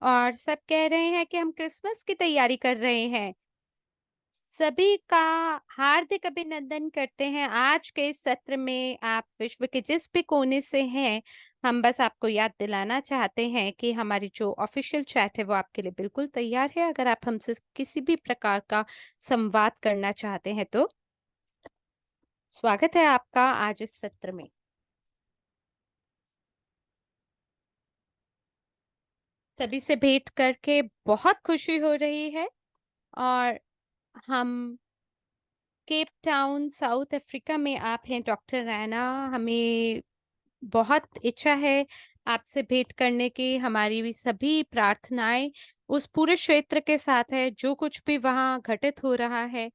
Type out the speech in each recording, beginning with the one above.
और सब कह रहे हैं कि हम क्रिसमस की तैयारी कर रहे हैं। सभी का हार्दिक अभिनंदन करते हैं। आज के इस सत्र में आप विश्व के जिस भी कोने से हैं, हम बस आपको याद दिलाना चाहते हैं कि हमारी जो ऑफ़िशियल चैट है वो आपके लिए बिल्कुल तैयार है। अगर आप हमसे किसी भी प्रकार का संवाद करना चाहते हैं तो स्वागत है आपका आज इस सत्र में। सभी से भेंट करके बहुत खुशी हो रही है और हम केप टाउन, साउथ अफ्रीका में आप हैं डॉक्टर रैना। हमें बहुत इच्छा है आपसे भेंट करने की। हमारी भी सभी प्रार्थनाएँ उस पूरे क्षेत्र के साथ है, जो कुछ भी वहाँ घटित हो रहा है।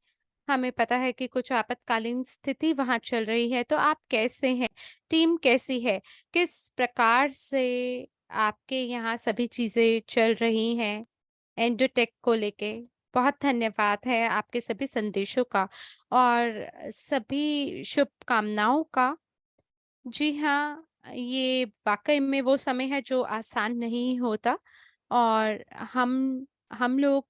हमें पता है कि कुछ आपातकालीन स्थिति वहाँ चल रही है, तो आप कैसे हैं? टीम कैसी है? किस प्रकार से आपके यहाँ सभी चीज़ें चल रही हैं? एंडोटेक को लेके बहुत धन्यवाद है आपके सभी संदेशों का और सभी शुभकामनाओं का। जी हाँ, ये वाक़ई में वो समय है जो आसान नहीं होता और हम लोग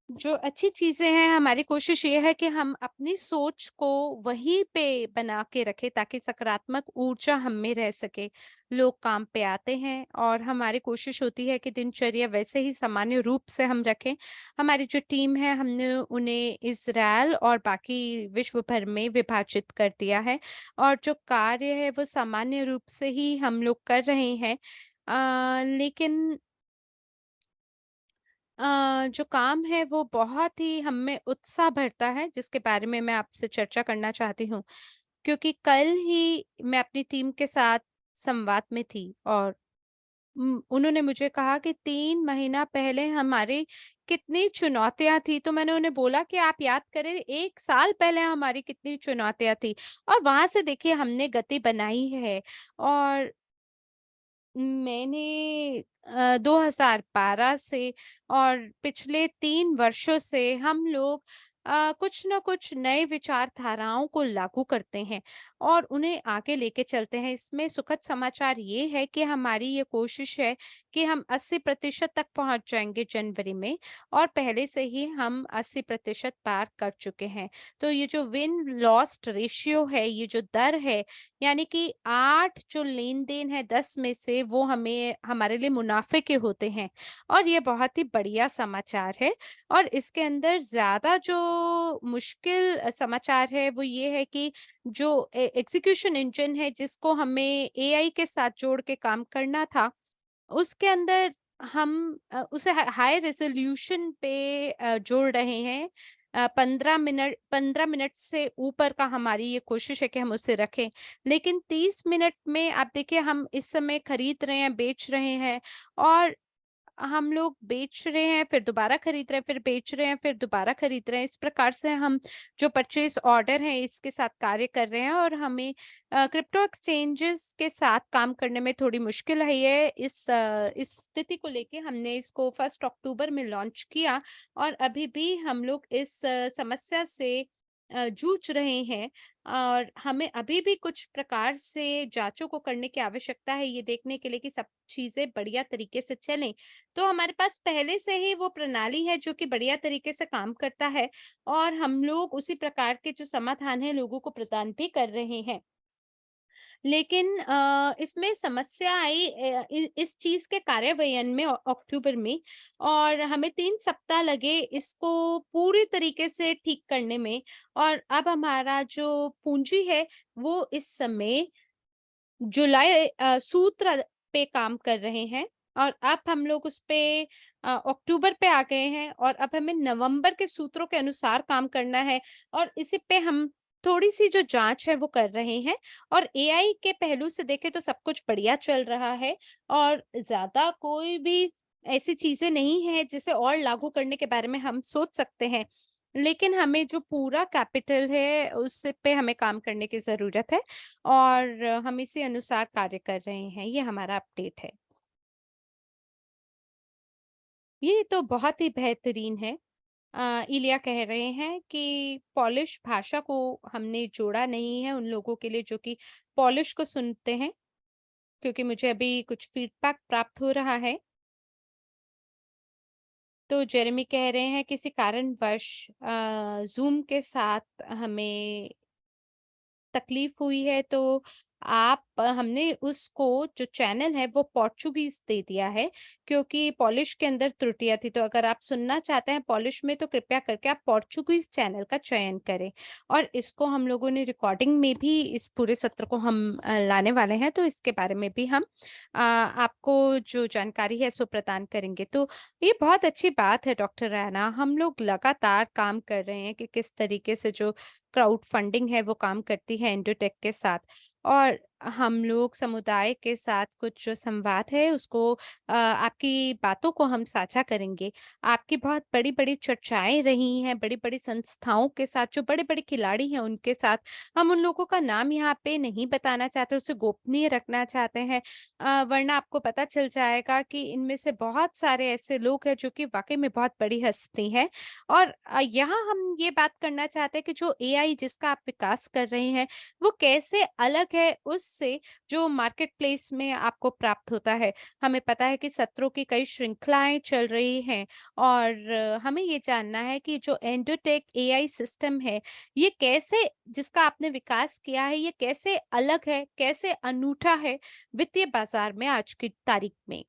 जो अच्छी चीज़ें हैं, हमारी कोशिश ये है कि हम अपनी सोच को वहीं पे बना के रखें ताकि सकारात्मक ऊर्जा हम में रह सके। लोग काम पे आते हैं और हमारी कोशिश होती है कि दिनचर्या वैसे ही सामान्य रूप से हम रखें। हमारी जो टीम है, हमने उन्हें इज़राइल और बाकी विश्व भर में विभाजित कर दिया है और जो कार्य है, वो सामान्य रूप से ही हम लोग कर रहे हैं। लेकिन जो काम है वो बहुत ही हम में उत्साह भरता है जिसके बारे में मैं आपसे चर्चा करना चाहती हूँ। क्योंकि कल ही मैं अपनी टीम के साथ संवाद में थी और उन्होंने मुझे कहा कि 3 महीना पहले हमारी कितनी चुनौतियाँ थी, तो मैंने उन्हें बोला कि आप याद करें 1 साल पहले हमारी कितनी चुनौतियाँ थी और वहाँ से देखिए हमने गति बनाई है और मैंने 2012 से और पिछले 3 वर्षों से हम लोग कुछ न कुछ नए विचारधाराओं को लागू करते हैं और उन्हें आगे लेके चलते हैं। इसमें सुखद समाचार ये है कि हमारी ये कोशिश है कि हम 80% तक पहुंच जाएंगे जनवरी में और पहले से ही हम 80% पार कर चुके हैं। तो ये जो विन लॉस्ट रेशियो है, ये जो दर है, यानी कि 8 जो लेन-देन है 10 में से वो हमें हमारे लिए मुनाफ़े के होते हैं और ये बहुत ही बढ़िया समाचार है। और इसके अंदर ज़्यादा जो मुश्किल समाचार है वो ये है कि जो एग्ज़ीक्यूशन इंजन है जिसको हमें एआई के साथ जोड़ के काम करना था, उसके अंदर हम उसे हाई रेज़ोल्यूशन पे जोड़ रहे हैं। 15 मिनट से ऊपर का हमारी ये कोशिश है कि हम उसे रखें। लेकिन 30 मिनट में आप देखिए हम इस समय खरीद रहे हैं, बेच रहे हैं और हम लोग बेच रहे हैं, फिर दोबारा खरीद रहे हैं, फिर बेच रहे हैं, फिर दोबारा खरीद रहे हैं। इस प्रकार से हम जो परचेज़ ऑर्डर है इसके साथ कार्य कर रहे हैं और हमें क्रिप्टो एक्सचेंजेस के साथ काम करने में थोड़ी मुश्किल है। ये इस स्थिति को लेके हमने इसको 1 अक्टूबर में लॉन्च किया और अभी भी हम लोग इस समस्या से जूझ रहे हैं और हमें अभी भी कुछ प्रकार से जाँचों को करने की आवश्यकता है, ये देखने के लिए कि सब चीज़ें बढ़िया तरीके से चलें। तो हमारे पास पहले से ही वो प्रणाली है जो कि बढ़िया तरीके से काम करता है और हम लोग उसी प्रकार के जो समाधान है लोगों को प्रदान भी कर रहे हैं। लेकिन इसमें समस्या आई इस चीज़ के कार्यान्वयन में अक्टूबर में और हमें 3 सप्ताह लगे इसको पूरी तरीके से ठीक करने में और अब हमारा जो पूँजी है वो इस समय जुलाई सूत्र पे काम कर रहे हैं और अब हम लोग उस पे अक्टूबर पे आ गए हैं और अब हमें नवंबर के सूत्रों के अनुसार काम करना है और इसी पे हम थोड़ी-सी जो जाँच है वो कर रहे हैं और एआई के पहलू से देखें तो सब कुछ बढ़िया चल रहा है और ज़्यादा कोई भी ऐसी चीज़ें नहीं है जिसे और लागू करने के बारे में हम सोच सकते हैं। लेकिन हमें जो पूरा कैपिटल है उस पे हमें काम करने की ज़रूरत है और हम इसी अनुसार कार्य कर रहे हैं। ये हमारा अपडेट है। ये तो बहुत ही बेहतरीन है। इलिया कह रहे हैं कि पॉलिश भाषा को हमने जोड़ा नहीं है उन लोगों के लिए जो कि पॉलिश को सुनते हैं, क्योंकि मुझे अभी कुछ फीडबैक प्राप्त हो रहा है। तो जेरेमी कह रहे हैं किसी कारणवश ज़ूम के साथ हमें तकलीफ हुई है, तो हमने उसको जो चैनल है वो पोर्चुगीज़ दे दिया है, क्योंकि पॉलिश के अंदर त्रुटियाँ थी। तो अगर आप सुनना चाहते हैं पॉलिश में, तो कृपया करके आप पोर्चुगीज़ चैनल का चयन करें। और इसको हम लोगों ने रिकॉर्डिंग में भी इस पूरे सत्र को हम लाने वाले हैं, तो इसके बारे में भी हम आपको जो जानकारी है सो प्रदान करेंगे। तो ये बहुत अच्छी बात है डॉक्टर रैना, हम लोग लगातार काम कर रहे हैं कि किस तरीके से जो क्राउड फंडिंग है वो काम करती है एंडोटेक के साथ। और हम लोग समुदाय के साथ कुछ जो संवाद है उसको आपकी बातों को हम साझा करेंगे। आपकी बहुत बड़ी-बड़ी चर्चाएँ रही हैं, बड़ी-बड़ी संस्थाओं के साथ, जो बड़े-बड़े खिलाड़ी हैं उनके साथ। हम उन लोगों का नाम यहाँ पे नहीं बताना चाहते, उसे गोपनीय रखना चाहते हैं। वरना आपको पता चल जाएगा कि इनमें से बहुत सारे ऐसे लोग हैं जो कि वाक़ई में बहुत बड़ी हस्ती हैं। और यहाँ हम ये बात करना चाहते हैं कि जो एआई जिसका आप विकास कर रहे हैं, वो कैसे अलग है उससे जो मार्केट प्लेस में आपको प्राप्त होता है। हमें पता है कि सत्रों की कई श्रृंखलाएँ चल रही हैं, और हमें ये जानना है कि जो एंडोटेक एआई सिस्टम है, ये कैसे, जिसका आपने विकास किया है, ये कैसे अलग है, कैसे अनूठा है वित्तीय बाज़ार में आज की तारीख में?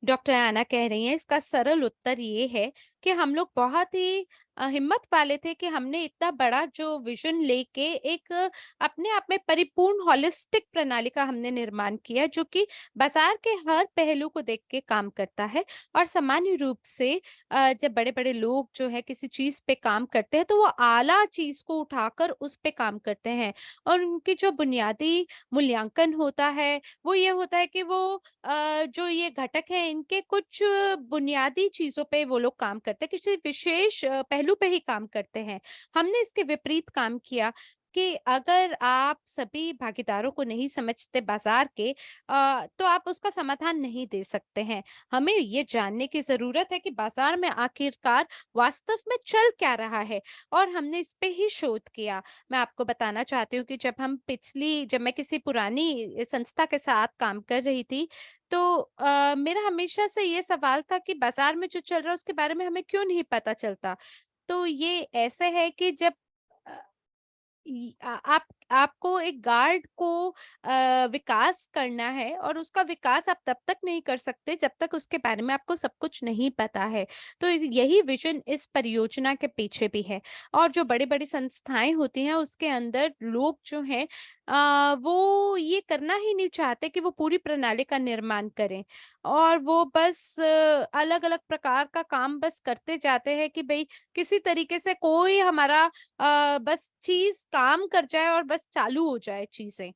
डॉक्टर आना कह रही हैं, इसका सरल उत्तर ये है कि हम लोग बहुत ही हिम्मत वाले थे कि हमने इतना बड़ा जो विज़न लेके एक अपने आप में परिपूर्ण होलिस्टिक प्रणाली का हमने निर्माण किया, जो कि बाज़ार के हर पहलू को देख के काम करता है। और सामान्य रूप से जब बड़े-बड़े लोग जो है किसी चीज़ पे काम करते हैं, तो वो आला चीज़ को उठाकर उस पे काम करते हैं, और उनकी जो बुनियादी मूल्यांकन होता है, वो ये होता है कि वो जो ये घटक हैं इनके कुछ बुनियादी चीज़ों पे वो लोग काम करते हैं, किसी विशेष पहलू पे ही काम करते हैं। हमने इसके विपरीत काम किया कि अगर आप सभी भागीदारों को नहीं समझते बाज़ार के, तो आप उसका समाधान नहीं दे सकते हैं। हमें ये जानने की ज़रूरत है कि बाज़ार में आखिरकार वास्तव में चल क्या रहा है, और हमने इस पे ही शोध किया। मैं आपको बताना चाहती हूँ कि जब मैं किसी पुरानी संस्था के साथ काम कर रही थी, तो मेरा हमेशा से ये सवाल था कि बाज़ार में जो चल रहा है उसके बारे में हमें क्यों नहीं पता चलता? तो ये ऐसे है कि जब अ आप आपको एक गार्ड को विकास करना है, और उसका विकास आप तब तक नहीं कर सकते जब तक उसके बारे में आपको सब कुछ नहीं पता है। तो यही विजन इस परियोजना के पीछे भी है। और जो बड़ी-बड़ी संस्थाएँ होती हैं उसके अंदर लोग जो हैं वो ये करना ही नहीं चाहते कि वो पूरी प्रणाली का निर्माण करें, और वो बस अलग-अलग प्रकार का काम बस करते जाते हैं कि भई किसी तरीके से कोई हमारा बस चीज़ काम कर जाए और बस चालू हो जाए चीज़ें।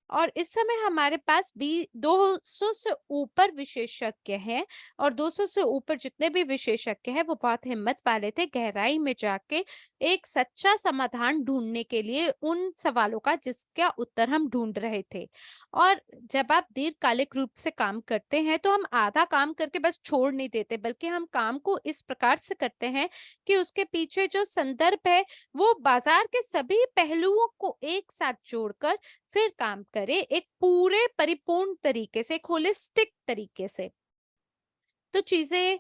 और इस समय हमारे पास भी 200 से ऊपर विशेषज्ञ हैं, और 200 से ऊपर जितने भी विशेषज्ञ हैं वो बहुत हिम्मत वाले थे गहराई में जाके एक सच्चा समाधान ढूंढने के लिए उन सवालों का जिसका उत्तर हम ढूंढ रहे थे। और जब आप दीर्घकालिक रूप से काम करते हैं तो हम आधा काम करके बस छोड़ नहीं देते, बल्कि हम काम को इस प्रकार से करते हैं कि उसके पीछे जो संदर्भ है वो बाजार के सभी पहलुओं को एक साथ जोड़कर फिर काम करे एक पूरे परिपूर्ण तरीके से, एक होलिस्टिक तरीके से। तो चीज़ें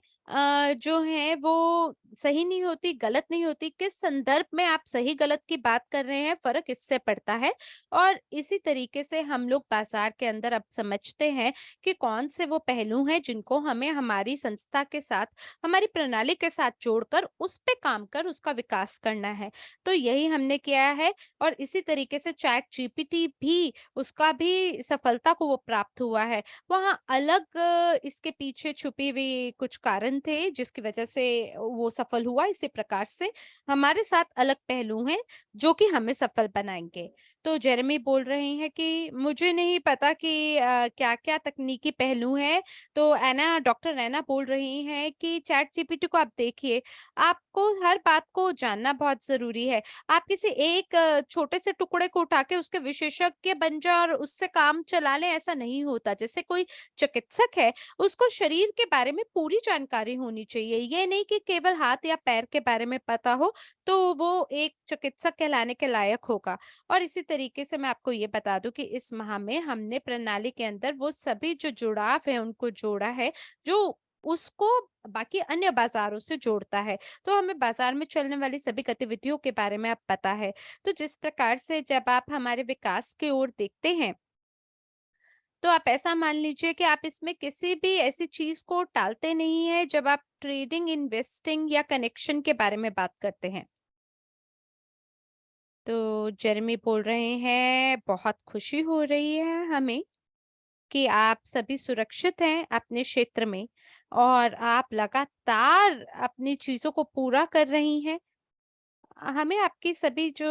जो हैं वो सही नहीं होती, गलत नहीं होती, किस संदर्भ में आप सही-गलत की बात कर रहे हैं, फ़र्क इससे पड़ता है। और इसी तरीके से हम लोग बाज़ार के अंदर अब समझते हैं कि कौन से वो पहलू हैं जिनको हमें हमारी संस्था के साथ, हमारी प्रणाली के साथ जोड़कर उस पे काम कर उसका विकास करना है। तो यही हमने किया है, और इसी तरीके से चैट जीपीटी भी, उसका भी सफलता को वो प्राप्त हुआ है। वहाँ अलग इसके पीछे छुपी हुई कुछ कारण थे जिसकी वजह से वो सफल हुआ। इसी प्रकार से हमारे साथ अलग पहलू हैं जो कि हमें सफल बनाएँगे। तो जेरेमी बोल रहे हैं कि मुझे नहीं पता कि क्या-क्या तकनीकी पहलू हैं। तो डॉक्टर ऐना बोल रही हैं कि चैट जीपीटी को आप देखिए, आपको हर बात को जानना बहुत ज़रूरी है। आप किसी एक छोटे से टुकड़े को उठा के उसके विशेषज्ञ बन जाओ और उससे काम चला लें, ऐसा नहीं होता। जैसे कोई चिकित्सक है, उसको शरीर के बारे में पूरी जानकारी होनी चाहिए। ये नहीं कि केवल हाथ या पैर के बारे में पता हो, तो वो एक चिकित्सक कहलाने के लायक होगा। और इसी तरीके से मैं आपको ये बता दूँ कि इस माह में हमने प्रणाली के अंदर वो सभी जो जुड़ाव है, उनको जोड़ा है, जो उसको बाकी अन्य बाज़ारों से जोड़ता है। तो हमें बाज़ार में चलने वाली सभी गतिविधियों के बारे में अब पता है। तो जिस प्रकार से जब आप हमारे विकास की ओर देखते हैं, तो आप ऐसा मान लीजिए कि आप इसमें किसी भी ऐसी चीज़ को टालते नहीं हैं जब आप ट्रेडिंग, इन्वेस्टिंग या कनेक्शन के बारे में बात करते हैं। तो जेरेमी बोल रहे हैं, बहुत खुशी हो रही है हमें कि आप सभी सुरक्षित हैं अपने क्षेत्र में और आप लगातार अपनी चीज़ों को पूरा कर रही हैं। हमें आपकी सभी जो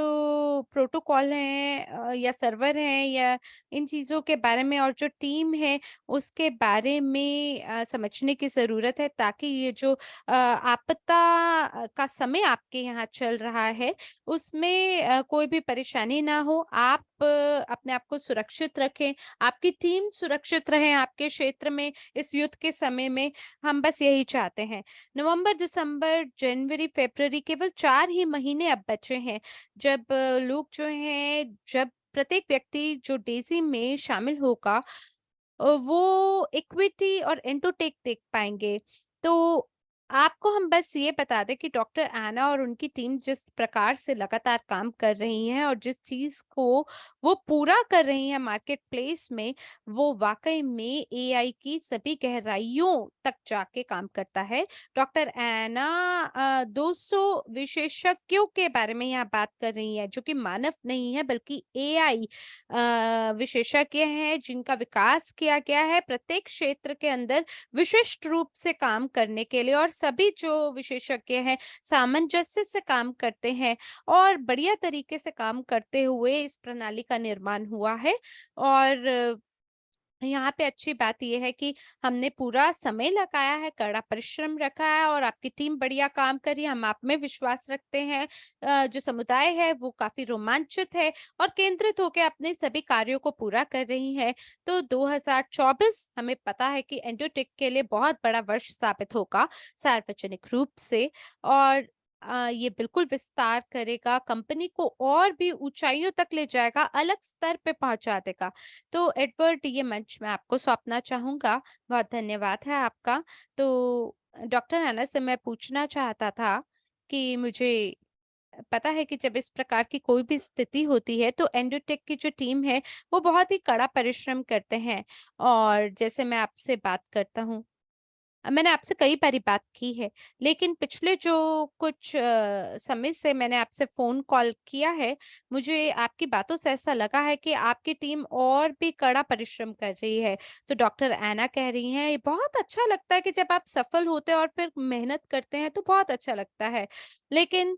प्रोटोकॉल हैं या सर्वर हैं या इन चीज़ों के बारे में और जो टीम है उसके बारे में समझने की ज़रूरत है, ताकि ये जो आपदा का समय आपके यहाँ चल रहा है उसमें कोई भी परेशानी ना हो। आप अपने आप को सुरक्षित रखें, आपकी टीम सुरक्षित रहे आपके क्षेत्र में इस युद्ध के समय में, हम बस यही चाहते हैं। नवंबर, दिसंबर, जनवरी, फ़रवरी केवल 4 ही महीने अब बचे हैं, जब लोग जो हैं जब प्रत्येक व्यक्ति जो डेज़ी में शामिल होगा वो इक्विटी और इंटोटेक देख पाएँगे। तो आपको हम बस ये बता दें कि डॉक्टर एना और उनकी टीम जिस प्रकार से लगातार काम कर रही हैं और जिस चीज़ को वो पूरा कर रही हैं मार्केट प्लेस में, वो वाक़ई में एआई की सभी गहराइयों तक जाके काम करता है। डॉक्टर एना 200 विशेषज्ञों के बारे में यहाँ बात कर रही हैं, जो कि मानव नहीं है बल्कि एआई विशेषज्ञ हैं जिनका विकास किया गया है प्रत्येक क्षेत्र के अंदर विशिष्ट रूप से काम करने के लिए, और सभी जो विशेषज्ञ हैं सामंजस्य से काम करते हैं और बढ़िया तरीके से काम करते हुए इस प्रणाली का निर्माण हुआ है। और यहाँ पे अच्छी बात ये है कि हमने पूरा समय लगाया है, कड़ा परिश्रम रखा है और आपकी टीम बढ़िया काम कर रही है। हम आप में विश्वास रखते हैं। जो समुदाय है वो काफ़ी रोमांचित है और केंद्रित होके अपने सभी कार्यों को पूरा कर रही है। तो 2024 हमें पता है कि एंडोटेक के लिए बहुत बड़ा वर्ष साबित होगा सार्वजनिक रूप से, और ये बिल्कुल विस्तार करेगा, कंपनी को और भी ऊँचाइयों तक ले जाएगा, अलग स्तर पे पहुँचा देगा। तो एडवर्ड, ये मंच मैं आपको सौंपना चाहूँगा। बहुत धन्यवाद है आपका। तो डॉक्टर हैना से मैं पूछना चाहता था कि मुझे पता है कि जब इस प्रकार की कोई भी स्थिति होती है तो एंडोटेक की जो टीम है वो बहुत ही कड़ा परिश्रम करते हैं, और जैसे मैं आपसे बात करता हूँ, मैंने आपसे कई बारी बात की है, लेकिन पिछले जो कुछ समय से मैंने आपसे फ़ोन कॉल किया है, मुझे आपकी बातों से ऐसा लगा है कि आपकी टीम और भी कड़ा परिश्रम कर रही है। तो डॉक्टर ऐना कह रही हैं, ये बहुत अच्छा लगता है कि जब आप सफल होते हैं और फिर मेहनत करते हैं, तो बहुत अच्छा लगता है। लेकिन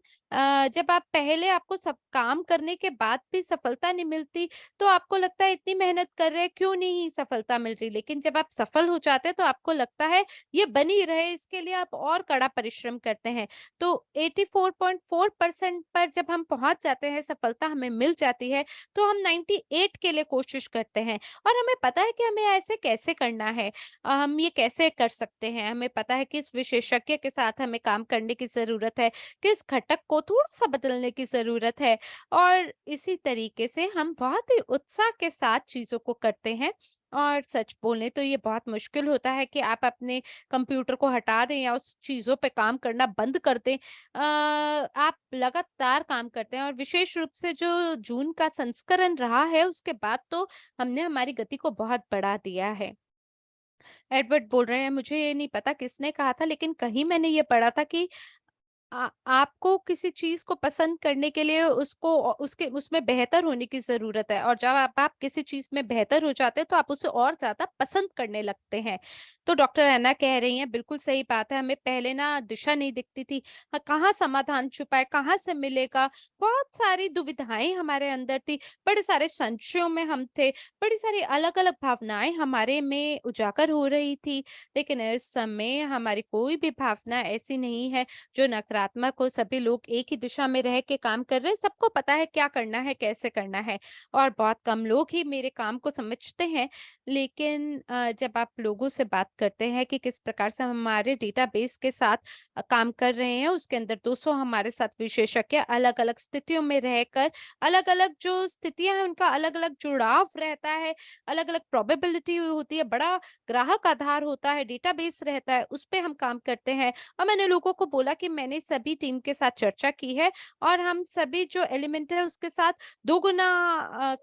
जब आप पहले आपको सब काम करने के बाद भी सफलता नहीं मिलती, तो आपको लगता है इतनी मेहनत कर रहे हैं, क्यों नहीं सफलता मिल रही? लेकिन जब आप सफल हो जाते हैं, तो आपको लगता है ये बनी रहे, इसके लिए आप और कड़ा परिश्रम करते हैं। तो 84.4% पर जब हम पहुँच जाते हैं, सफलता हमें मिल जाती है, तो हम 98 के लिए कोशिश करते हैं और हमें पता है कि हमें ऐसे कैसे करना है। हम ये कैसे कर सकते हैं, हमें पता है किस विशेषज्ञ के साथ हमें काम करने की ज़रूरत है, किस घटक को थोड़ा-सा बदलने की ज़रूरत है, और इसी तरीके से हम बहुत ही उत्साह के साथ चीज़ों को करते हैं। और सच बोलें तो ये बहुत मुश्किल होता है कि आप अपने कंप्यूटर को हटा दें या उस चीज़ों पे काम करना बंद कर दें। आप लगातार काम करते हैं और विशेष रूप से जो जून का संस्करण रहा है, उसके बाद तो हमने हमारी गति को बहुत बढ़ा दिया है। एडवर्ड बोल रहे हैं, मुझे ये नहीं पता किसने कहा था, लेकिन कहीं मैंने ये पढ़ा था कि आपको किसी चीज़ को पसंद करने के लिए उसको उसके उसमें बेहतर होने की ज़रूरत है, और जब आप किसी चीज़ में बेहतर हो जाते हैं तो आप उसे और ज़्यादा पसंद करने लगते हैं। तो डॉक्टर ऐना कह रही हैं, बिल्कुल सही बात है, हमें पहले ना दिशा नहीं दिखती थी। कहाँ समाधान छुपा है, कहाँ से मिलेगा? बहुत सारी दुविधाएँ हमारे अंदर थी, बड़े सारे संशयों में हम थे, बड़ी सारी अलग-अलग भावनाएँ हमारे में उजागर हो रही थी। लेकिन इस समय हमारी कोई भी भावना ऐसी नहीं है जो नकारात्मक सकारात्मक हो, सभी लोग एक ही दिशा में रह के काम कर रहे हैं, सबको पता है क्या करना है, कैसे करना है और बहुत कम लोग ही मेरे काम को समझते हैं। लेकिन जब आप लोगों से बात करते हैं कि किस प्रकार से हम हमारे डेटाबेस के साथ काम कर रहे हैं, उसके अंदर 200 हमारे साथ विशेषज्ञ अलग-अलग स्थितियों में रहकर अलग-अलग जो स्थितियाँ हैं, उनका अलग-अलग जुड़ाव रहता है, अलग-अलग प्रोबेबिलिटी होती है, बड़ा ग्राहक आधार होता है, डेटाबेस रहता है, उस पे हम काम करते हैं। और मैंने लोगों को बोला कि मैंने सभी टीम के साथ चर्चा की है और हम सभी जो एलिमेंट है उसके साथ दोगुना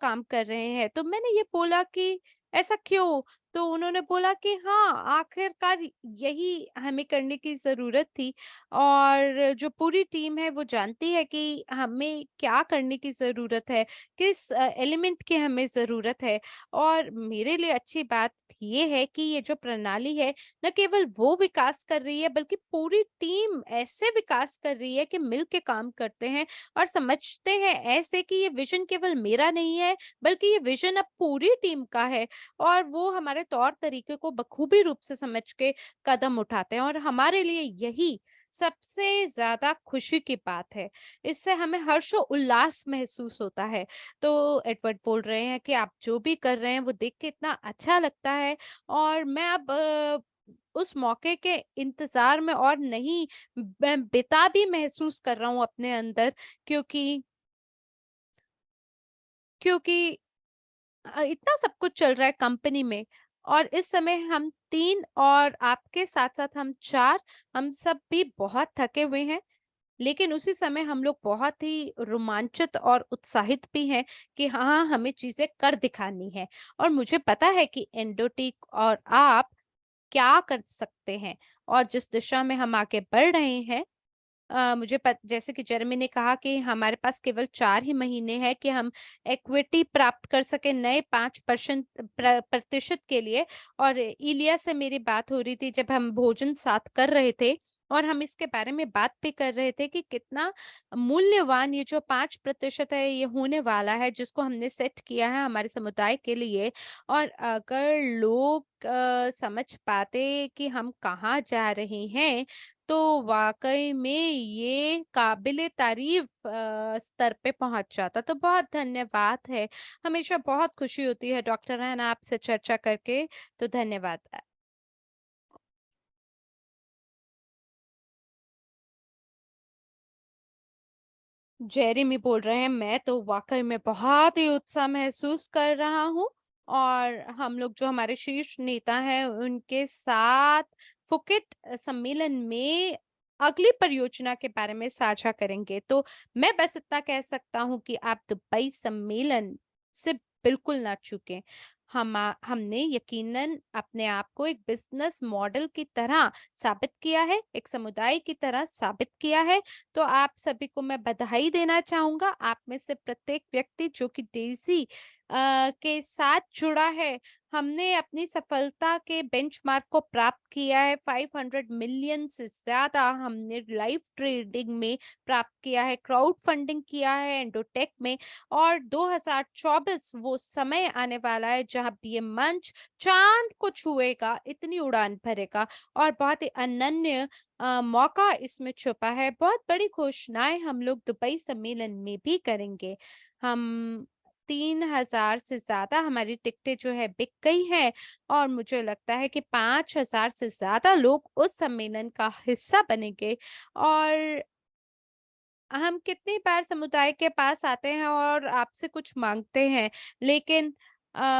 काम कर रहे हैं। तो मैंने ये बोला कि ऐसा क्यों? तो उन्होंने बोला कि हाँ, आखिरकार यही हमें करने की ज़रूरत थी और जो पूरी टीम है वो जानती है कि हमें क्या करने की ज़रूरत है, किस एलिमेंट की हमें ज़रूरत है। और मेरे लिए अच्छी बात ये है कि ये जो प्रणाली है, न केवल वो विकास कर रही है बल्कि पूरी टीम ऐसे विकास कर रही है कि मिल के काम करते हैं और समझते हैं ऐसे कि ये विजन केवल मेरा नहीं है, बल्कि ये विजन अब पूरी टीम का है और वो हमारे तौर तरीके को बखूबी रूप से समझ के कदम उठाते हैं और हमारे लिए यही सबसे ज्यादा खुशी की बात है। इससे हमें हर्षो उल्लास महसूस होता है। तो एडवर्ड बोल रहे हैं कि आप जो भी कर रहे हैं वो देख के इतना अच्छा लगता है और मैं अब उस मौके के इंतजार में और नहीं, मैं बेताबी महसूस कर रहा हूँ अपने अंदर, क्योंकि क्योंकि इतना सब कुछ चल रहा है कंपनी में और इस समय हम 3 और आपके साथ-साथ हम 4, हम सब भी बहुत थके हुए हैं। लेकिन उसी समय हम लोग बहुत ही रोमांचित और उत्साहित भी हैं कि हाँ, हमें चीज़ें कर दिखानी है और मुझे पता है कि एंडोटेक और आप क्या कर सकते हैं और जिस दिशा में हम आगे बढ़ रहे हैं, मुझे जैसे कि जेरेमी ने कहा कि हमारे पास केवल 4 ही महीने हैं कि हम इक्विटी प्राप्त कर सकें नए 5% प्रतिशत के लिए। और इलिया से मेरी बात हो रही थी जब हम भोजन साथ कर रहे थे और हम इसके बारे में बात भी कर रहे थे कि कितना मूल्यवान ये जो 5% है ये होने वाला है जिसको हमने सेट किया है हमारे समुदाय के लिए। और अगर लोग समझ पाते कि हम कहाँ जा रहे हैं, तो वाक़ई में ये काबिले तारीफ़ स्तर पे पहुँच जाता। तो बहुत धन्यवाद है। हमेशा बहुत खुशी होती है डॉक्टर रहना आपसे चर्चा करके, तो धन्यवाद। जेरेमी बोल रहे हैं, मैं तो वाक़ई में बहुत ही उत्साह महसूस कर रहा हूँ और हम लोग जो हमारे शीर्ष नेता हैं, उनके साथ फुकेट सम्मेलन में अगली परियोजना के बारे में साझा करेंगे। तो मैं बस इतना कह सकता हूँ कि आप दुबई सम्मेलन से बिल्कुल ना चूकें। हमने यकीनन अपने आप को एक बिज़नेस मॉडल की तरह साबित किया है, एक समुदाय की तरह साबित किया है। तो आप सभी को मैं बधाई देना चाहूँगा। आप में से प्रत्येक व्यक्ति जो कि डेज़ी के साथ जुड़ा है, हमने अपनी सफलता के बेंचमार्क को प्राप्त किया है। 500 मिलियन से ज़्यादा हमने लाइव ट्रेडिंग में प्राप्त किया है, क्राउड फंडिंग किया है एंडोटेक में और 2024 वो समय आने वाला है जहाँ ये मंच चाँद को छुएगा, इतनी उड़ान भरेगा और बहुत ही अनन्य मौका इसमें छुपा है। बहुत बड़ी घोषणाएँ हम लोग दुबई सम्मेलन में भी करेंगे। हम 3000 से ज़्यादा हमारी टिकटें जो है बिक गई हैं और मुझे लगता है कि 5000 से ज़्यादा लोग उस सम्मेलन का हिस्सा बनेंगे। और हम कितनी बार समुदाय के पास आते हैं और आपसे कुछ माँगते हैं, लेकिन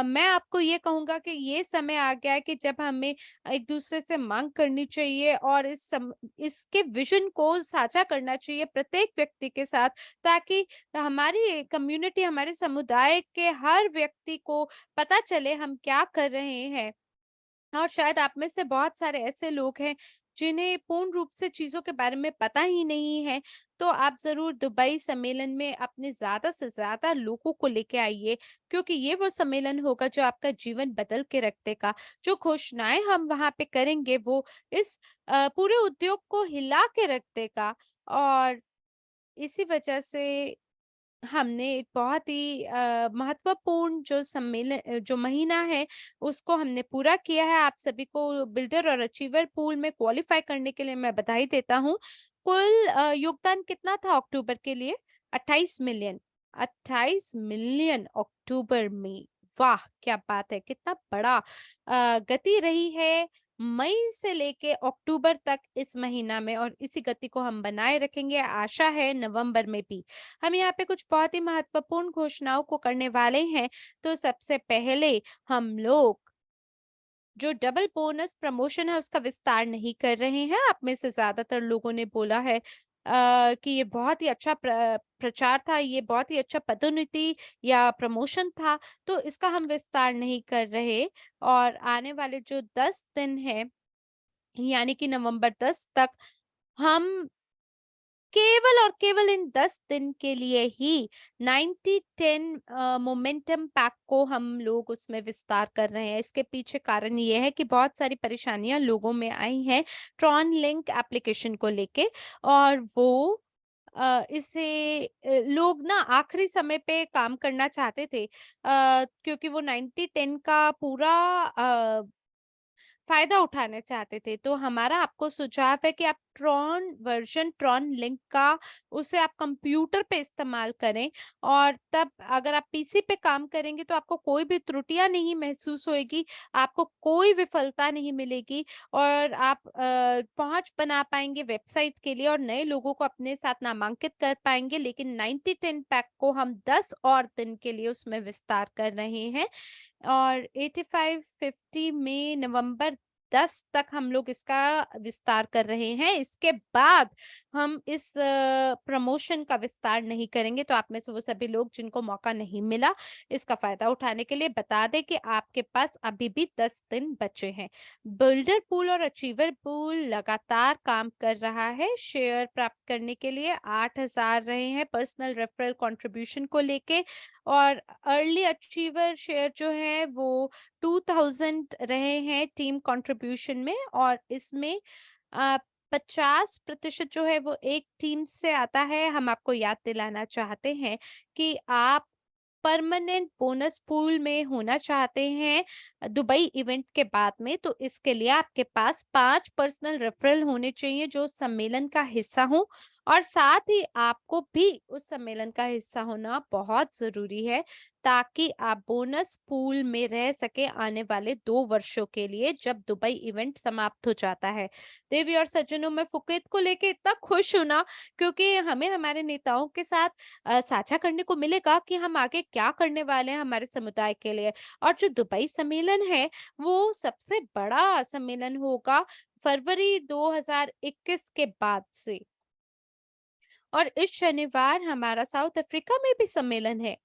मैं आपको ये कहूँगा कि ये समय आ गया है कि जब हमें एक-दूसरे से माँग करनी चाहिए और इसके विज़न को साझा करना चाहिए प्रत्येक व्यक्ति के साथ, ताकि हमारी कम्युनिटी, हमारे समुदाय के हर व्यक्ति को पता चले हम क्या कर रहे हैं। और शायद आप में से बहुत सारे ऐसे लोग हैं जिन्हें पूर्ण रूप से चीज़ों के बारे में पता ही नहीं है, तो आप ज़रूर दुबई सम्मेलन में अपने ज़्यादा से ज़्यादा लोगों को लेके आइए, क्योंकि ये वो सम्मेलन होगा जो आपका जीवन बदल के रख देगा। जो घोषणाएँ हम वहाँ पे करेंगे वो इस पूरे उद्योग को हिला के रख देगा और इसी वजह से हमने एक बहुत ही महत्वपूर्ण जो महीना है, उसको हमने पूरा किया है। आप सभी को बिल्डर और अचीवर पूल में क्वालीफाई करने के लिए मैं बधाई देता हूँ। कुल योगदान कितना था अक्टूबर के लिए? 28 मिलियन। 28 मिलियन अक्टूबर में। वाह! क्या बात है, कितना बड़ा गति रही है मई से लेके अक्टूबर तक इस महीना में, और इसी गति को हम बनाए रखेंगे, आशा है नवंबर में भी। हम यहाँ पे कुछ बहुत ही महत्वपूर्ण घोषणाओं को करने वाले हैं। तो सबसे पहले हम लोग जो डबल बोनस प्रमोशन है उसका विस्तार नहीं कर रहे हैं। आप में से ज़्यादातर लोगों ने बोला है कि ये बहुत ही अच्छा प्रचार था, ये बहुत ही अच्छा पदोन्नति या प्रमोशन था, तो इसका हम विस्तार नहीं कर रहे। और आने वाले जो 10 दिन हैं, यानी कि नवंबर 10 तक, हम केवल और केवल इन 10 दिन के लिए ही 90-10 मोमेंटम पैक को हम लोग उसमें विस्तार कर रहे हैं। इसके पीछे कारण ये है कि बहुत सारी परेशानियां लोगों में आई हैं ट्रॉन लिंक एप्लीकेशन को लेके, और वो इसे लोग ना आखिरी समय पे काम करना चाहते थे, क्योंकि वो 90-10 का पूरा फ़ायदा उठाना चाहते थे। तो हमारा आपको सुझाव है कि आप ट्रॉन लिंक का उसे आप कंप्यूटर पे इस्तेमाल करें, और तब अगर आप पीसी पे काम करेंगे तो आपको कोई भी त्रुटियाँ नहीं महसूस होएगी, आपको कोई विफलता नहीं मिलेगी, और आप पहुँच बना पाएँगे वेबसाइट के लिए और नए लोगों को अपने साथ नामांकित कर पाएँगे। लेकिन 90-10 पैक को हम 10 और दिन के लिए उसमें विस्तार कर रहे हैं, और 85-50 में नवंबर 10 तक हम लोग इसका विस्तार कर रहे हैं। इसके बाद हम इस प्रमोशन का विस्तार नहीं करेंगे। तो आप में से वो सभी लोग जिनको मौका नहीं मिला इसका फ़ायदा उठाने के लिए, बता दें कि आपके पास अभी भी 10 दिन बचे हैं। बिल्डर पूल और अचीवर पूल लगातार काम कर रहा है। शेयर प्राप्त करने के लिए 8,000 रहे हैं पर्सनल रेफरल कंट्रीब्यूशन को लेके, और अर्ली अचीवर शेयर जो है वो 2000 रहे हैं टीम कंट्रीब्यूशन में, और इसमें 50% जो है वो एक टीम से आता है। हम आपको याद दिलाना चाहते हैं कि आप परमानेंट बोनस पूल में होना चाहते हैं दुबई इवेंट के बाद में, तो इसके लिए आपके पास 5 पर्सनल रेफरल होने चाहिए जो सम्मेलन का हिस्सा हो, और साथ ही आपको भी उस सम्मेलन का हिस्सा होना बहुत जरूरी है, ताकि आप बोनस पूल में रह सके आने वाले 2 वर्षों के लिए जब दुबई इवेंट समाप्त हो जाता है। देवी और सज्जनों, मैं फुकेत को लेके इतना खुश हूं ना, क्योंकि हमें हमारे नेताओं के साथ साझा करने को मिलेगा कि हम आगे क्या करने वाले हैं हमारे समुदाय के लिए। और जो दुबई सम्मेलन है वो सबसे बड़ा सम्मेलन होगा फरवरी 2021 के बाद से, और इस शनिवार हमारा साउथ अफ्रीका में भी सम्मेलन है।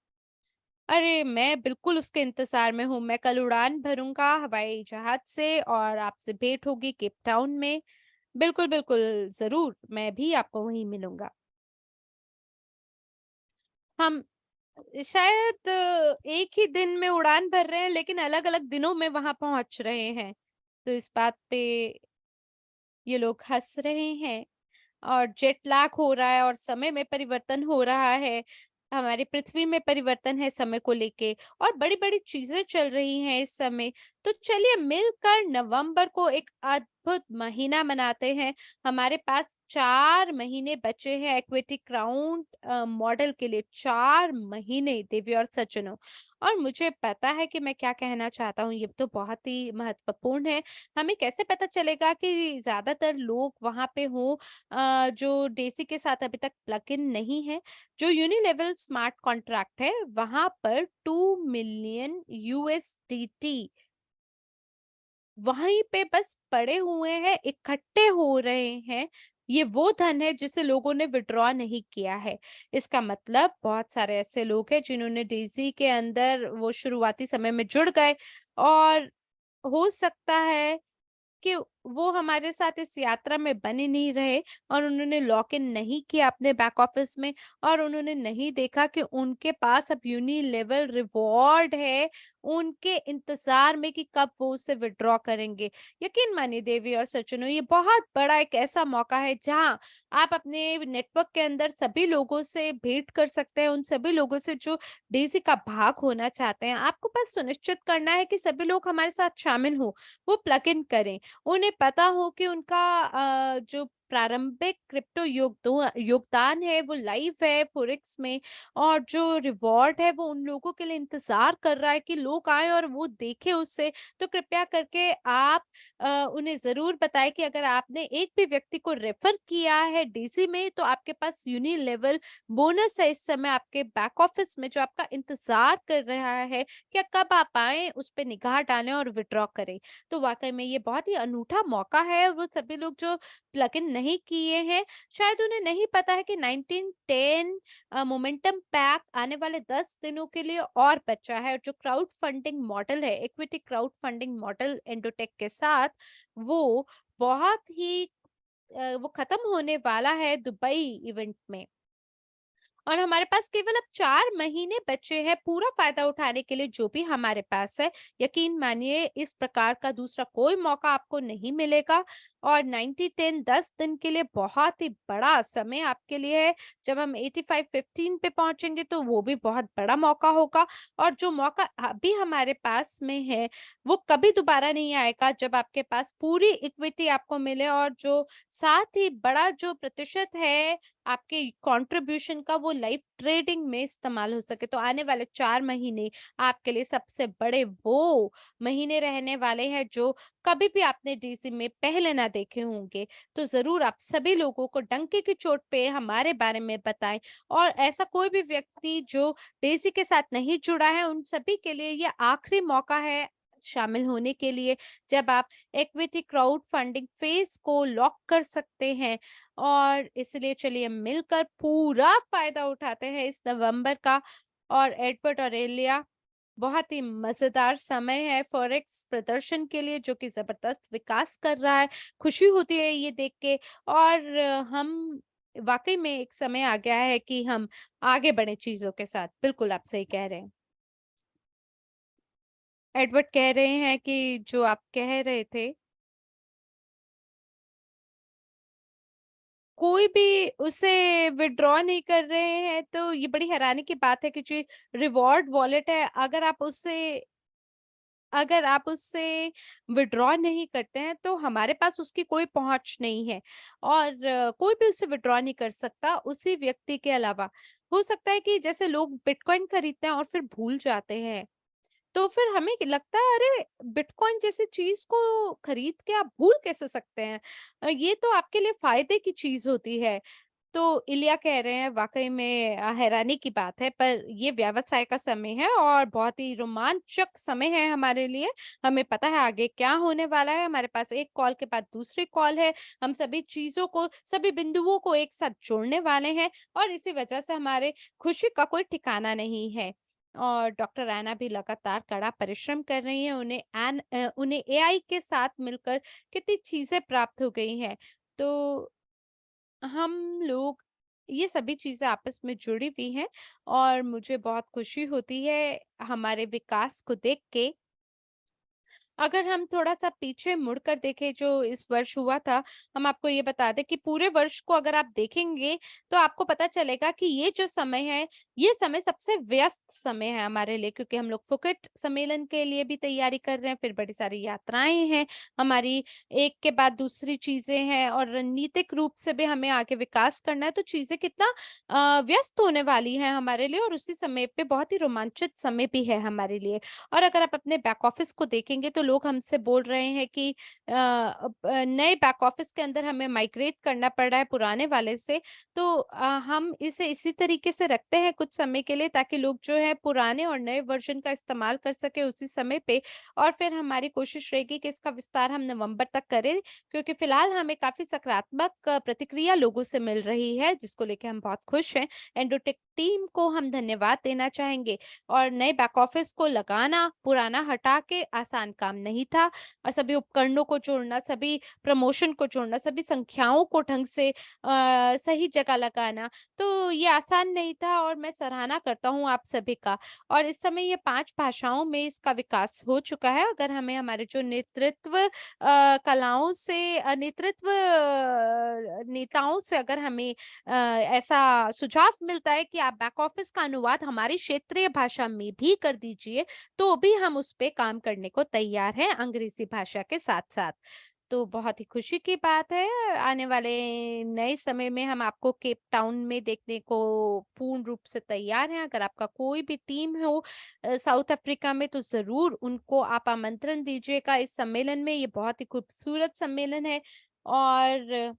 अरे मैं बिल्कुल उसके इंतजार में हूँ। मैं कल उड़ान भरूंगा हवाई जहाज से और आपसे भेंट होगी केप टाउन में। बिल्कुल बिल्कुल, जरूर मैं भी आपको वहीं मिलूंगा। हम शायद एक ही दिन में उड़ान भर रहे हैं, लेकिन अलग-अलग दिनों में वहाँ पहुँच रहे हैं। तो इस बात पे ये लोग हँस रहे हैं, और जेट लैग हो रहा है और समय में परिवर्तन हो रहा है। हमारी पृथ्वी में परिवर्तन है समय को लेके, और बड़ी-बड़ी चीज़ें चल रही हैं इस समय। तो चलिए मिलकर नवंबर को एक अद्भुत महीना मनाते हैं। हमारे पास 4 महीने बचे हैं इक्विटी क्राउन मॉडल के लिए, 4 महीने देवी और सज्जनों। और मुझे पता है कि मैं क्या कहना चाहता हूँ, ये तो बहुत ही महत्वपूर्ण है। हमें कैसे पता चलेगा कि ज़्यादातर लोग वहाँ पे हों जो डेज़ी के साथ अभी तक प्लग इन नहीं है? जो यूनिलेवल स्मार्ट कॉन्ट्रैक्ट है, वहाँ पर 2 मिलियन यूएसडीटी वहीं पे बस पड़े हुए हैं, इकट्ठे हो रहे हैं। ये वो धन है जिसे लोगों ने विथड्रॉ नहीं किया है। इसका मतलब बहुत सारे ऐसे लोग हैं जिन्होंने डेज़ी के अंदर वो शुरुआती समय में जुड़ गए, और हो सकता है कि वो हमारे साथ इस यात्रा में बने नहीं रहे, और उन्होंने लॉक इन नहीं किया अपने बैक ऑफिस में, और उन्होंने नहीं देखा कि उनके पास अब यूनिलेवल रिवॉर्ड है उनके इंतजार में कि कब वो उसे विड्रॉ करेंगे। यकीन मानिए देवी और सज्जनों, ये बहुत बड़ा एक ऐसा मौका है जहां आप अपने नेटवर्क के अंदर सभी लोगों से भेंट कर सकते हैं, उन सभी लोगों से जो डेज़ी का भाग होना चाहते हैं। आपको बस सुनिश्चित करना है कि सभी लोग हमारे साथ शामिल हों, वो प्लग इन करें। उन्हें पता हो कि उनका जो प्रारंभिक क्रिप्टो योगदान है वो लाइव है फॉरेक्स में, और जो रिवॉर्ड है वो उन लोगों के लिए इंतजार कर रहा है कि लोग आए और वो देखें उससे। तो कृपया करके आप उन्हें ज़रूर बताएँ कि अगर आपने एक भी व्यक्ति को रेफ़र किया है डीसी में, तो आपके पास यूनिलेवल बोनस है इस समय आपके बैक ऑफ़िस में, जो आपका इंतज़ार कर रहा है कि कब आप आएँ, उस पे निगाह डालें और विथड्रॉ करें। तो वाक़ई में ये बहुत ही अनूठा मौका है, और वो सभी लोग जो प्लग इन नहीं किए हैं, शायद उन्हें नहीं पता है कि 1910 मोमेंटम पैक आने वाले 10 दिनों के लिए और बचा है। जो क्राउड फंडिंग मॉडल है, इक्विटी क्राउड फंडिंग मॉडल एंडोटेक के साथ, वो बहुत ही वो खत्म होने वाला है दुबई इवेंट में। और हमारे पास केवल अब 4 महीने बचे हैं पूरा फ़ायदा उठाने के लिए, जो भी हमारे पास है। यकीन मानिए इस प्रकार का दूसरा कोई मौका आपको नहीं मिलेगा, और 90-10 10 दिन के लिए बहुत ही बड़ा समय आपके लिए है। जब हम 85-15 पे पहुँचेंगे तो वो भी बहुत बड़ा मौका होगा, और जो मौका अभी हमारे पास में है, वो कभी दोबारा नहीं आएगा जब आपके पास पूरी इक्विटी आपको मिले, और जो साथ ही बड़ा जो प्रतिशत है आपके कंट्रीब्यूशन का, वो लाइव ट्रेडिंग में इस्तेमाल हो सके। तो आने वाले 4 महीने आपके लिए सबसे बड़े वो महीने रहने वाले हैं जो कभी भी आपने डीसी में पहले ना देखे होंगे। तो ज़रूर आप सभी लोगों को डंके की चोट पे हमारे बारे में बताएँ, और ऐसा कोई भी व्यक्ति जो डीसी के साथ नहीं जुड़ा है, उन सभी के लिए ये आखिरी मौका है शामिल होने के लिए, जब आप इक्विटी क्राउड फंडिंग फेज़ को लॉक कर सकते हैं। और इसलिए चलिए मिलकर पूरा फ़ायदा उठाते हैं इस नवंबर का। और एडवर्ड ऑरेलिया, बहुत ही मज़ेदार समय है फॉरेक्स प्रदर्शन के लिए, जो कि ज़बरदस्त विकास कर रहा है। खुशी होती है ये देख के, और हम वाक़ई में एक समय आ गया है कि हम आगे बढ़ें चीज़ों के साथ। बिल्कुल, आप सही कह रहे हैं। एडवर्ड कह रहे हैं कि जो आप कह रहे थे, कोई भी उसे विथड्रॉ नहीं कर रहे हैं, तो ये बड़ी हैरानी की बात है कि जो रिवॉर्ड वॉलेट है, अगर आप उससे विथड्रॉ नहीं करते हैं, तो हमारे पास उसकी कोई पहुँच नहीं है, और कोई भी उससे विथड्रॉ नहीं कर सकता उसी व्यक्ति के अलावा। हो सकता है कि जैसे लोग बिटकॉइन खरीदते हैं और फिर भूल जाते हैं, तो फिर हमें लगता है अरे बिटकॉइन जैसी चीज को खरीद के आप भूल कैसे सकते हैं? ये तो आपके लिए फायदे की चीज होती है। तो इलिया कह रहे हैं वाकई में हैरानी की बात है, पर ये व्यवसाय का समय है और बहुत ही रोमांचक समय है हमारे लिए। हमें पता है आगे क्या होने वाला है। हमारे पास एक कॉल के बाद दूसरी कॉल है। हम सभी चीजों को, सभी बिंदुओं को एक साथ जोड़ने वाले हैं, और इसी वजह से हमारे खुशी का कोई ठिकाना नहीं है। और डॉक्टर रैना भी लगातार कड़ा परिश्रम कर रही हैं। उन्हें एआई के साथ मिलकर कितनी चीजें प्राप्त हो गई हैं। तो हम लोग, ये सभी चीज़ें आपस में जुड़ी हुई हैं, और मुझे बहुत खुशी होती है हमारे विकास को देख के। अगर हम थोड़ा-सा पीछे मुड़कर देखें जो इस वर्ष हुआ था, हम आपको ये बता दें कि पूरे वर्ष को अगर आप देखेंगे, तो आपको पता चलेगा कि ये जो समय है, ये समय सबसे व्यस्त समय है हमारे लिए, क्योंकि हम लोग फुकेट सम्मेलन के लिए भी तैयारी कर रहे हैं, फिर बड़ी सारी यात्राएँ हैं, हमारी एक के बाद दूसरी चीज़ें हैं, और रणनीतिक रूप से भी हमें आगे विकास करना है, तो चीज़ें कितना व्यस्त होने वाली हैं हमारे लिए, और उसी समय पे बहुत ही रोमांचित समय भी है हमारे लिए। और अगर आप अपने बैक ऑफिस को देखेंगे, तो लोग हमसे बोल रहे हैं कि नए बैक ऑफिस के अंदर हमें माइग्रेट करना पड़ रहा है पुराने वाले से। तो हम इसे इसी तरीके से रखते हैं कुछ समय के लिए, ताकि लोग जो है पुराने और नए वर्जन का इस्तेमाल कर सके उसी समय पे। और फिर हमारी कोशिश रहेगी कि इसका विस्तार हम नवंबर तक करें, क्योंकि फिलहाल हमें काफी सकारात्मक प्रतिक्रिया लोगों से मिल रही है, जिसको लेके हम बहुत खुश हैं। एंडोटेक टीम को हम धन्यवाद देना चाहेंगे। और नए बैक ऑफिस को लगाना, पुराना हटा के आसान काम नहीं था, और सभी उपकरणों को जोड़ना, सभी प्रमोशन को जोड़ना, सभी संख्याओं को ढंग से सही जगह लगाना, तो ये आसान नहीं था, और मैं सराहना करता हूँ आप सभी का। और इस समय ये 5 भाषाओं में इसका विकास हो चुका है। अगर हमें हमारे जो नेतृत्व कलाओं से नेतृत्व नेताओं से अगर हमें ऐसा सुझाव मिलता है कि आप बैक ऑफिस का अनुवाद हमारी क्षेत्रीय भाषा में भी कर दीजिए, तो भी हम उस पे काम करने को तैयार हैं अंग्रेजी भाषा के साथ-साथ। तो बहुत ही खुशी की बात है। आने वाले नए समय में हम आपको केप टाउन में देखने को पूर्ण रूप से तैयार हैं। अगर आपका कोई भी टीम हो साउथ अफ्रीका में, तो ज़रूर उनको आप आमंत्रण दीजिएगा इस सम्मेलन में। ये बहुत ही खूबसूरत सम्मेलन है और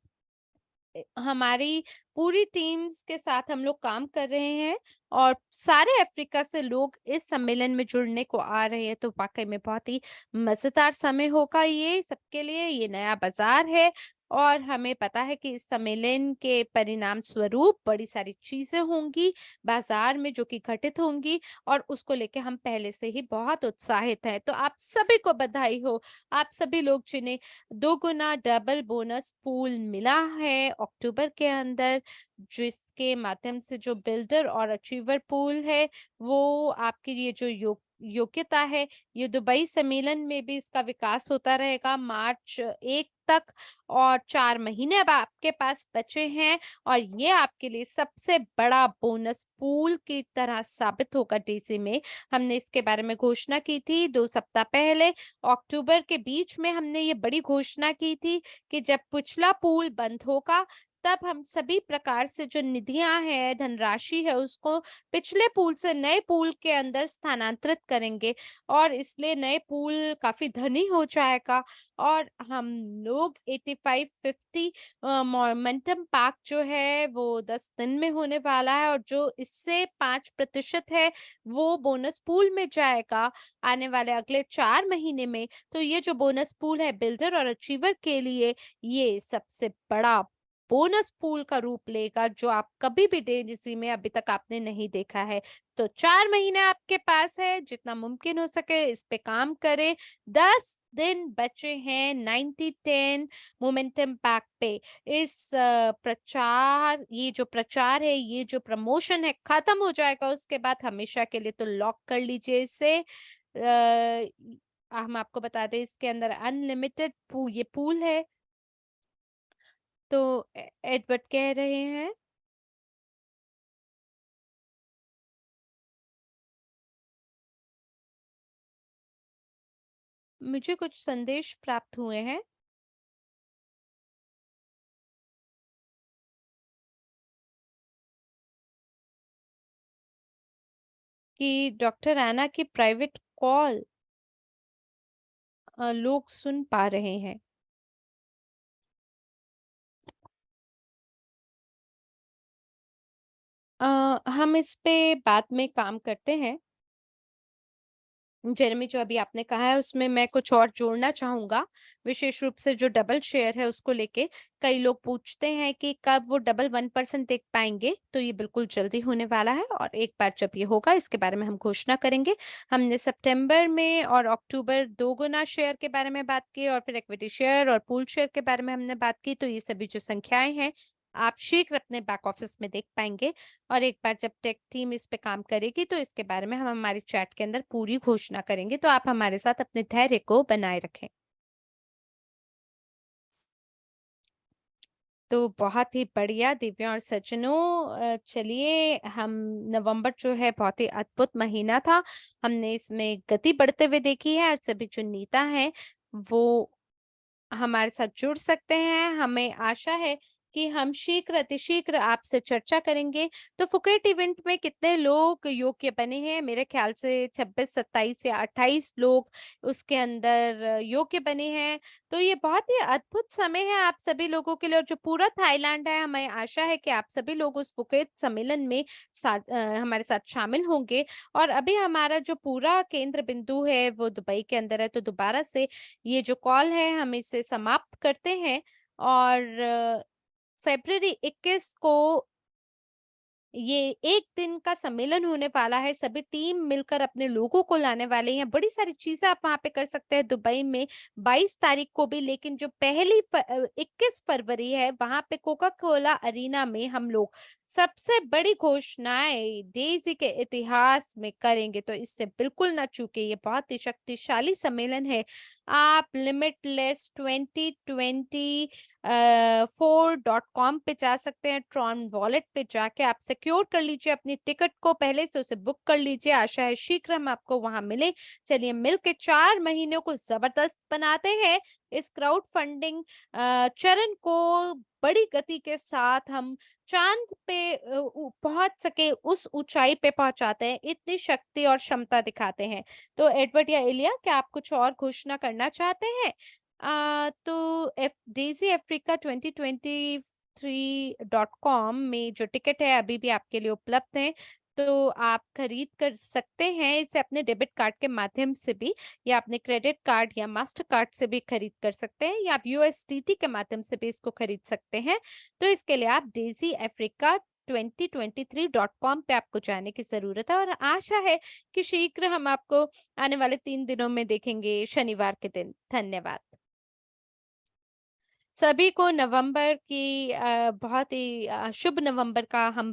हमारी पूरी टीम्स के साथ हम लोग काम कर रहे हैं और सारे अफ्रीका से लोग इस सम्मेलन में जुड़ने को आ रहे हैं। तो वाक़ई में बहुत ही मज़ेदार समय होगा ये सबके लिए, ये नया बाज़ार है और हमें पता है कि इस सम्मेलन के परिणाम स्वरूप बड़ी सारी चीज़ें होंगी बाज़ार में जो कि घटित होंगी और उसको लेके हम पहले से ही बहुत उत्साहित हैं। तो आप सभी को बधाई हो, आप सभी लोग जिन्हें 2 गुना डबल बोनस पूल मिला है अक्टूबर के अंदर, जिसके माध्यम से जो बिल्डर और अचीवर पूल है, वो आपकी ये जो योग्यता है, ये दुबई सम्मेलन में भी इसका विकास होता रहेगा मार्च 1 तक और 4 महीने अब आपके पास बचे हैं और ये आपके लिए सबसे बड़ा बोनस पूल की तरह साबित होगा डीसी में। हमने इसके बारे में घोषणा की थी 2 सप्ताह पहले, अक्टूबर के बीच में हमने ये बड़ी घोषणा की थी कि जब पिछला पूल बंद होगा, तब हम सभी प्रकार से जो निधियाँ हैं, धनराशि है, उसको पिछले पूल से नए पूल के अंदर स्थानांतरित करेंगे और इसलिए नए पूल काफ़ी धनी हो जाएगा और हम लोग 85-50 मोमेंटम पार्क जो है, वो 10 दिन में होने वाला है और जो इससे 5% है, वो बोनस पूल में जाएगा आने वाले अगले 4 महीने में। तो ये जो बोनस पूल है बिल्डर और अचीवर के लिए, ये सबसे बड़ा बोनस पूल का रूप लेगा जो आप कभी भी डेज़ी में अभी तक आपने नहीं देखा है। तो 4 महीने आपके पास है, जितना मुमकिन हो सके इस पे काम करें। 10 दिन बचे हैं 90-10 मोमेंटम पैक पे। इस ये जो प्रचार है, ये जो प्रमोशन है, खत्म हो जाएगा उसके बाद हमेशा के लिए, तो लॉक कर लीजिए इसे। हम आपको बता दें इसके अंदर अनलिमिटेड ये पूल है। तो एडवर्ड कह रहे हैं, मुझे कुछ संदेश प्राप्त हुए हैं कि डॉक्टर ऐना की प्राइवेट कॉल लोग सुन पा रहे हैं। हम इस पे बाद में काम करते हैं। जेरेमी, जो अभी आपने कहा है उसमें मैं कुछ और जोड़ना चाहूँगा, विशेष रूप से जो डबल शेयर है उसको लेके। कई लोग पूछते हैं कि कब वो डबल 1% देख पाएँगे, तो ये बिल्कुल जल्दी होने वाला है और एक बार जब ये होगा इसके बारे में हम घोषणा करेंगे। हमने सितंबर में और अक्टूबर 2 गुना शेयर के बारे में बात की और फिर इक्विटी शेयर और पूल शेयर के बारे में हमने बात की, तो ये सभी जो संख्याएँ हैं, आप शीघ्र अपने बैक ऑफिस में देख पाएँगे और एक बार जब टेक टीम इस पे काम करेगी तो इसके बारे में हम हमारी चैट के अंदर पूरी घोषणा करेंगे। तो आप हमारे साथ अपने धैर्य को बनाए रखें। तो बहुत ही बढ़िया दिव्या और सज्जनों, चलिए हम नवंबर जो है बहुत ही अद्भुत महीना था। हमने इसमें गति बढ़ते हुए देखी है और सभी जो नेता हैं वो हमारे साथ जुड़ सकते हैं। हमें आशा है कि हम शीघ्र अतिशीघ्र आपसे चर्चा करेंगे। तो फुकेट इवेंट में कितने लोग योग्य बने हैं? मेरे ख्याल से 26, 27 या 28 लोग उसके अंदर योग्य बने हैं। तो ये बहुत ही अद्भुत समय है आप सभी लोगों के लिए और जो पूरा थाईलैंड है, हमें आशा है कि आप सभी लोग उस फुकेट सम्मेलन में हमारे साथ शामिल होंगे। और अभी हमारा जो पूरा केंद्र बिंदु है वो दुबई के अंदर है। तो दोबारा से ये जो कॉल है हम इसे समाप्त करते हैं और फ़रवरी 21 को ये 1 दिन का सम्मेलन होने वाला है। सभी टीम मिलकर अपने लोगों को लाने वाले हैं। बड़ी सारी चीज़ें आप वहाँ पे कर सकते हैं दुबई में 22 तारीख को भी, लेकिन जो 21 फरवरी है, वहाँ पे कोका कोला अरीना में हम लोग सबसे बड़ी घोषणाएँ डेज़ी के इतिहास में करेंगे, तो इससे बिल्कुल ना चूकें, ये बहुत ही शक्तिशाली सम्मेलन है। आप लिमिटलेस 2020 4.com पे जा सकते हैं, ट्रॉन वॉलेट पे जाके आप सिक्योर कर लीजिए अपनी टिकट को, पहले से उसे बुक कर लीजिए, आशा है शीघ्र हम आपको वहाँ मिलें। चलिए मिल के 4 महीनों को ज़बरदस्त बनाते हैं, इस क्राउड फंडिंग चरण को बड़ी गति के साथ हम चाँद पे पहुँच सके उस ऊँचाई पे पहुँचाते हैं, इतनी शक्ति और क्षमता दिखाते हैं। तो एडवर्ड या इलिया, क्या आप कुछ और घोषणा करना चाहते हैं? तो डेज़ी अफ्रीका 2023.com में जो टिकट है अभी भी आपके लिए उपलब्ध है, तो आप खरीद कर सकते हैं इसे अपने डेबिट कार्ड के माध्यम से भी, या अपने क्रेडिट कार्ड या मास्टर कार्ड से भी खरीद कर सकते हैं, या आप यूएसडीटी के माध्यम से भी इसको खरीद सकते हैं। तो इसके लिए आप डेज़ी अफ्रीका 2023.com पे आपको जाने की ज़रूरत है, और आशा है कि शीघ्र हम आपको आने वाले 3 दिनों में देखेंगे शनिवार के दिन। धन्यवाद। सभी को नवंबर की बहुत ही शुभ नवंबर का हम